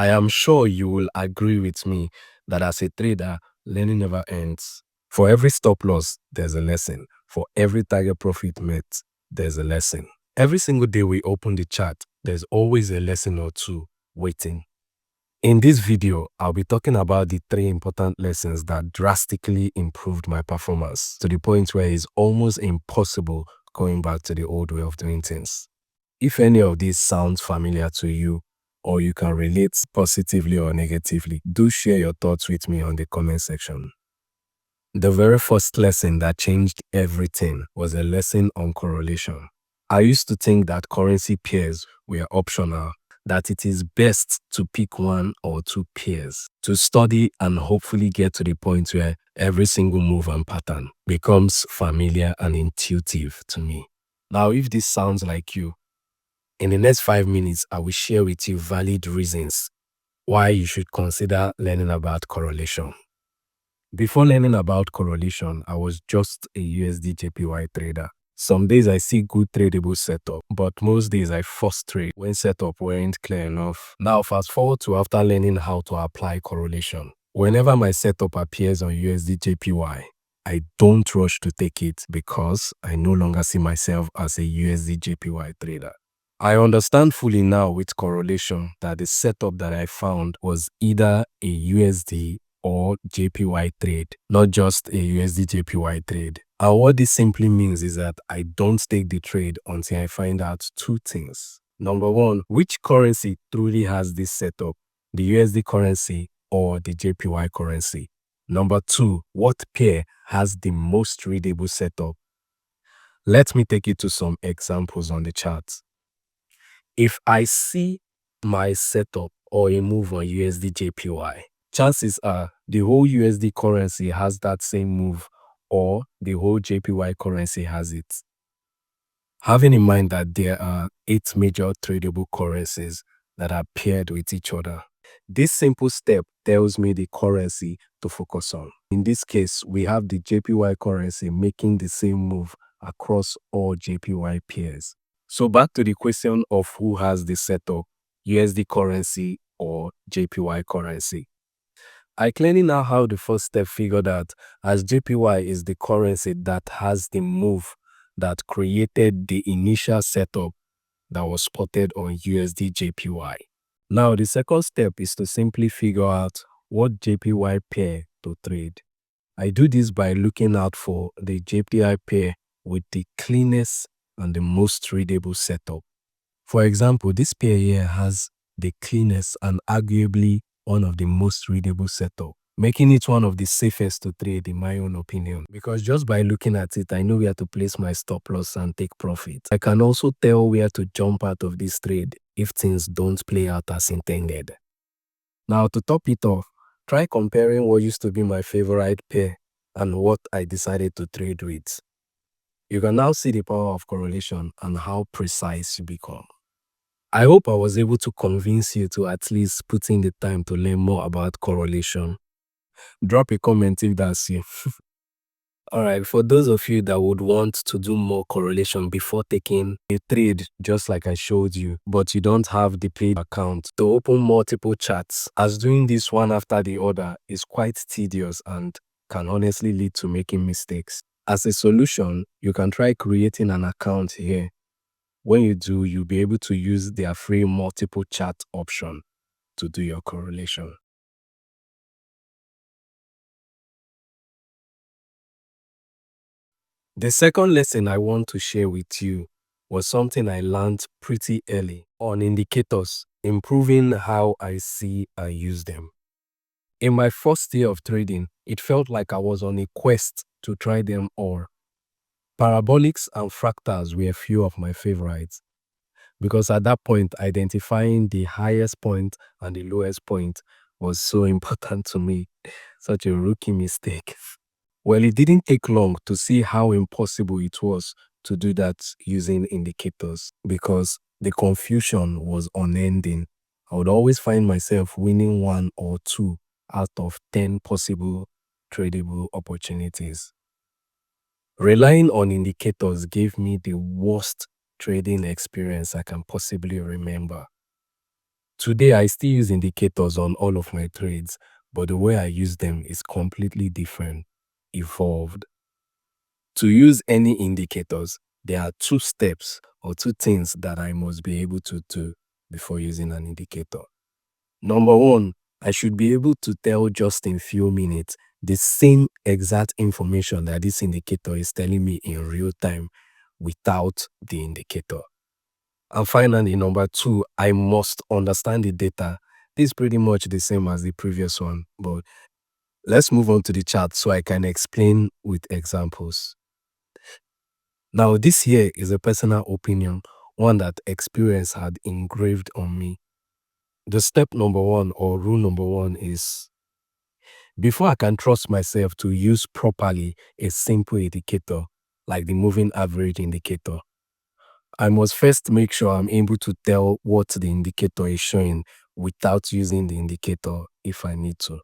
I am sure you will agree with me that as a trader, learning never ends. For every stop loss, there's a lesson. For every target profit met, there's a lesson. Every single day we open the chart, there's always a lesson or two waiting. In this video, I'll be talking about the 3 important lessons that drastically improved my performance to the point where it's almost impossible going back to the old way of doing things. If any of these sounds familiar to you, or you can relate positively or negatively, do share your thoughts with me on the comment section. The very first lesson that changed everything was a lesson on correlation. I used to think that currency pairs were optional, that it is best to pick 1 or 2 pairs to study and hopefully get to the point where every single move and pattern becomes familiar and intuitive to me. Now, if this sounds like you, in the next 5 minutes, I will share with you valid reasons why you should consider learning about correlation. Before learning about correlation, I was just a USD JPY trader. Some days I see good tradable setup, but most days I force trade when setup weren't clear enough. Now fast forward to after learning how to apply correlation. Whenever my setup appears on USD JPY, I don't rush to take it because I no longer see myself as a USD JPY trader. I understand fully now with correlation that the setup that I found was either a USD or JPY trade, not just a USD JPY trade. And what this simply means is that I don't take the trade until I find out 2 things. Number 1, which currency truly has this setup, the USD currency or the JPY currency? Number 2, what pair has the most readable setup? Let me take you to some examples on the chart. If I see my setup or a move on USD JPY, chances are the whole USD currency has that same move or the whole JPY currency has it. Having in mind that there are 8 major tradable currencies that are paired with each other, this simple step tells me the currency to focus on. In this case, we have the JPY currency making the same move across all JPY pairs. So back to the question of who has the setup, USD currency or JPY currency. I clearly now have the first step figured out, as JPY is the currency that has the move that created the initial setup that was spotted on USD JPY. Now the second step is to simply figure out what JPY pair to trade. I do this by looking out for the JPY pair with the cleanest and the most readable setup. For example, this pair here has the cleanest and arguably one of the most readable setup, making it one of the safest to trade in my own opinion. Because just by looking at it, I know where to place my stop loss and take profit. I can also tell where to jump out of this trade if things don't play out as intended. Now to top it off, try comparing what used to be my favorite pair and what I decided to trade with. You can now see the power of correlation and how precise you become. I hope I was able to convince you to at least put in the time to learn more about correlation. Drop a comment if that's you. Alright, for those of you that would want to do more correlation before taking a trade, just like I showed you, but you don't have the paid account to open multiple charts, as doing this one after the other is quite tedious and can honestly lead to making mistakes. As a solution, you can try creating an account here. When you do, you'll be able to use their free multiple chart option to do your correlation. The second lesson I want to share with you was something I learned pretty early on indicators, improving how I see and use them. In my first year of trading, it felt like I was on a quest to try them all. Parabolics and fractals were a few of my favorites, because at that point, identifying the highest point and the lowest point was so important to me. Such a rookie mistake. Well, it didn't take long to see how impossible it was to do that using indicators, because the confusion was unending. I would always find myself winning 1 or 2 out of 10 possible tradable opportunities. Relying on indicators gave me the worst trading experience I can possibly remember. Today, I still use indicators on all of my trades, but the way I use them is completely different, evolved. To use any indicators, there are two steps or two things that I must be able to do before using an indicator. Number one, I should be able to tell just in few minutes the same exact information that this indicator is telling me in real time without the indicator. And finally, number two, I must understand the data. This is pretty much the same as the previous one, but let's move on to the chart so I can explain with examples. Now, this here is a personal opinion, one that experience had engraved on me. The step number one or rule number one is, before I can trust myself to use properly a simple indicator like the moving average indicator, I must first make sure I'm able to tell what the indicator is showing without using the indicator if I need to.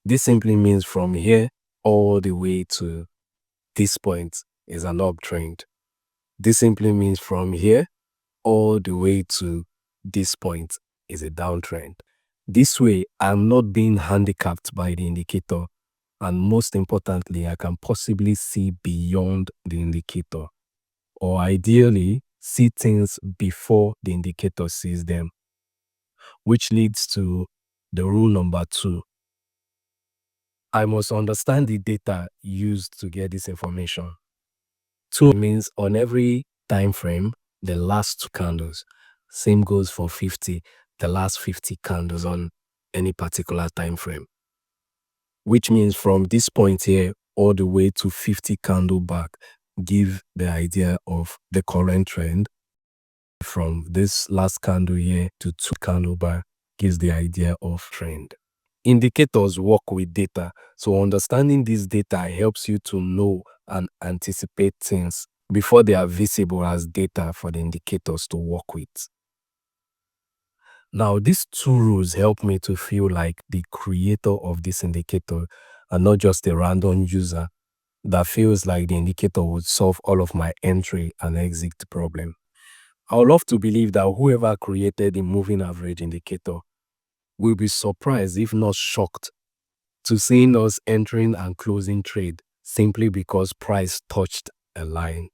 This simply means from here all the way to this point is an uptrend. This simply means from here all the way to this point is a downtrend. This way, I'm not being handicapped by the indicator, and most importantly, I can possibly see beyond the indicator, or ideally, see things before the indicator sees them, which leads to the rule number two. I must understand the data used to get this information. Two means on every time frame, the last two candles. Same goes for 50, the last 50 candles on any particular time frame. Which means from this point here all the way to 50 candle back, give the idea of the current trend. From this last candle here to 2 candle back gives the idea of trend. Indicators work with data, so understanding this data helps you to know and anticipate things before they are visible as data for the indicators to work with. Now, these two rules help me to feel like the creator of this indicator and not just a random user that feels like the indicator would solve all of my entry and exit problem. I would love to believe that whoever created the moving average indicator will be surprised, if not shocked, to seeing us entering and closing trade simply because price touched a line.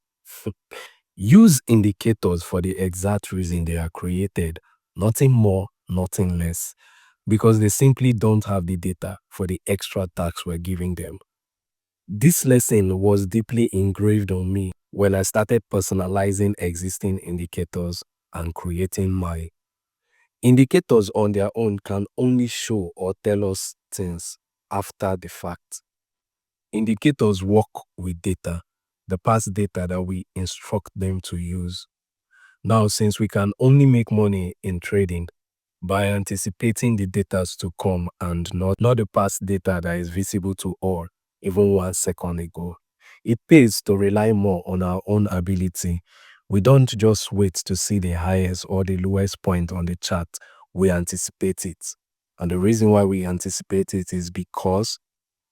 Use indicators for the exact reason they are created, nothing more, nothing less, because they simply don't have the data for the extra tax we're giving them. This lesson was deeply engraved on me when I started personalizing existing indicators and creating my indicators on their own can only show or tell us things after the fact. Indicators work with data, the past data that we instruct them to use. Now, since we can only make money in trading by anticipating the data to come and not the past data that is visible to all, even 1 second ago, it pays to rely more on our own ability. We don't just wait to see the highest or the lowest point on the chart, we anticipate it. And the reason why we anticipate it is because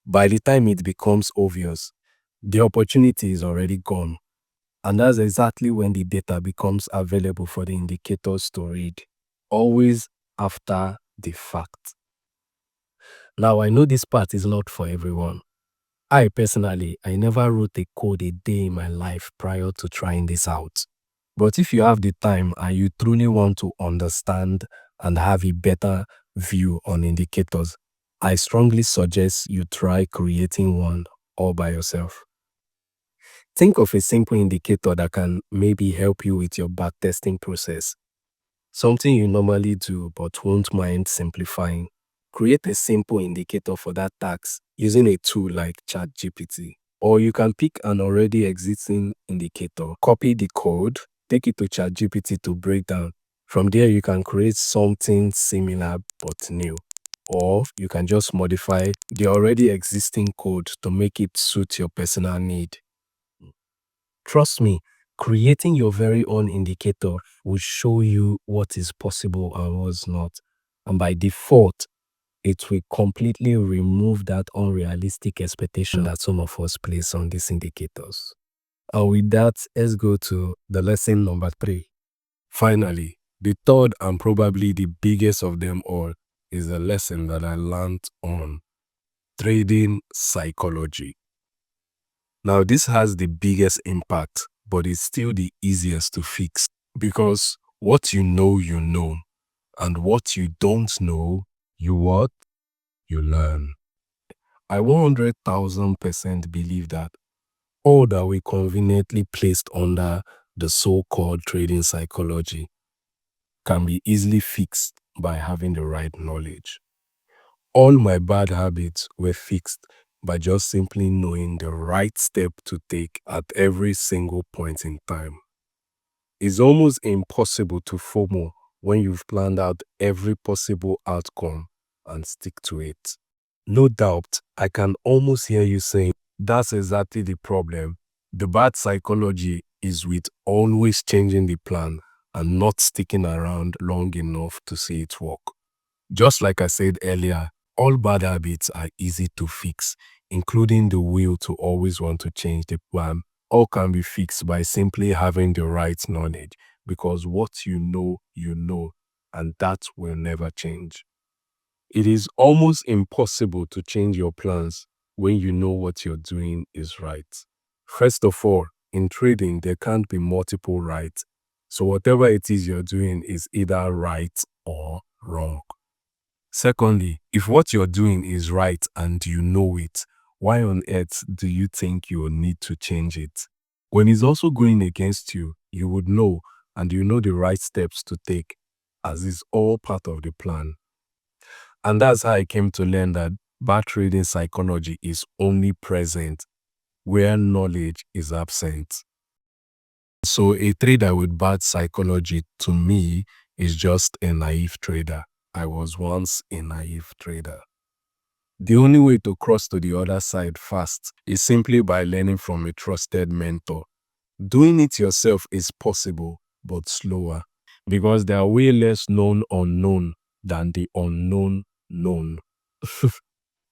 by the time it becomes obvious, the opportunity is already gone. And that's exactly when the data becomes available for the indicators to read, always after the fact. Now, I know this part is not for everyone. I personally, I never wrote a code a day in my life prior to trying this out. But if you have the time and you truly want to understand and have a better view on indicators, I strongly suggest you try creating one all by yourself. Think of a simple indicator that can maybe help you with your backtesting process. Something you normally do but won't mind simplifying. Create a simple indicator for that task using a tool like ChatGPT. Or you can pick an already existing indicator, copy the code, take it to ChatGPT to break down. From there, you can create something similar but new. Or you can just modify the already existing code to make it suit your personal need. Trust me, creating your very own indicator will show you what is possible and what's not. And by default, it will completely remove that unrealistic expectation that some of us place on these indicators. And with that, let's go to the lesson number 3. Finally, The third and probably the biggest of them all is a lesson that I learned on trading psychology. Now, this has the biggest impact, but it's still the easiest to fix because what you know, and what you don't know, you what? You learn. I 100,000% believe that all that we conveniently placed under the so-called trading psychology can be easily fixed by having the right knowledge. All my bad habits were fixed by just simply knowing the right step to take at every single point in time. It's almost impossible to FOMO when you've planned out every possible outcome and stick to it. No doubt, I can almost hear you saying, that's exactly the problem. The bad psychology is with always changing the plan and not sticking around long enough to see it work. Just like I said earlier, all bad habits are easy to fix, including the will to always want to change the plan. All can be fixed by simply having the right knowledge, because what you know, and that will never change. It is almost impossible to change your plans when you know what you're doing is right. First of all, in trading, there can't be multiple rights. So whatever it is you're doing is either right or wrong. Secondly, if what you're doing is right and you know it, why on earth do you think you will need to change it? When it's also going against you, you would know, and you know the right steps to take, as is all part of the plan. And that's how I came to learn that bad trading psychology is only present where knowledge is absent. So a trader with bad psychology, to me, is just a naive trader. I was once a naive trader. The only way to cross to the other side fast is simply by learning from a trusted mentor. Doing it yourself is possible, but slower, because there are way less known unknown than the unknown known.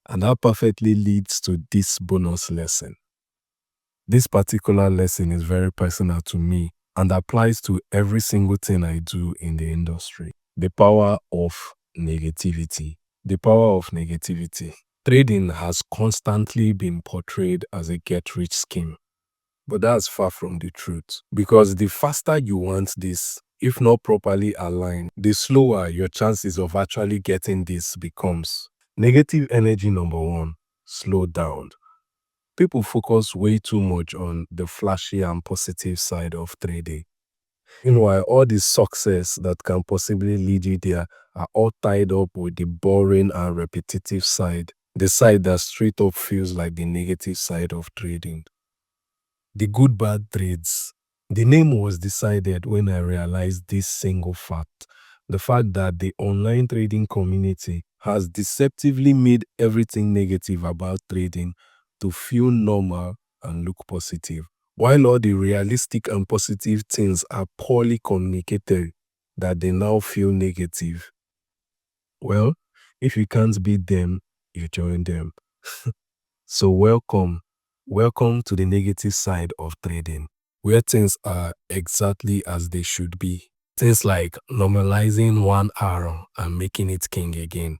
And that perfectly leads to this bonus lesson. This particular lesson is very personal to me and applies to every single thing I do in the industry. The power of negativity. The power of negativity. Trading has constantly been portrayed as a get-rich scheme. But that's far from the truth. Because the faster you want this, if not properly aligned, the slower your chances of actually getting this becomes. Negative energy number one, slow down. People focus way too much on the flashy and positive side of trading. Meanwhile, all the success that can possibly lead you there are all tied up with the boring and repetitive side, the side that straight up feels like the negative side of trading. The good bad trades. The name was decided when I realized this single fact. The fact that the online trading community has deceptively made everything negative about trading to feel normal and look positive, while all the realistic and positive things are poorly communicated that they now feel negative. Well, if you can't beat them, you join them. So welcome to the negative side of trading, where things are exactly as they should be. Things like normalizing one arrow and making it king again.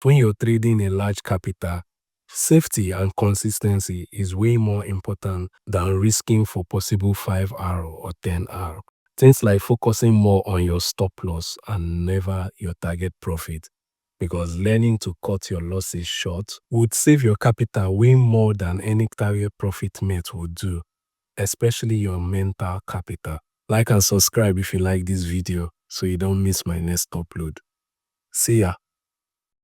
When you're trading a large capital, safety and consistency is way more important than risking for possible 5 arrow or 10 arrow. Things like focusing more on your stop loss and never your target profit. Because learning to cut your losses short would save your capital way more than any target profit mate would do, especially your mental capital. Like and subscribe if you like this video so you don't miss my next upload. See ya.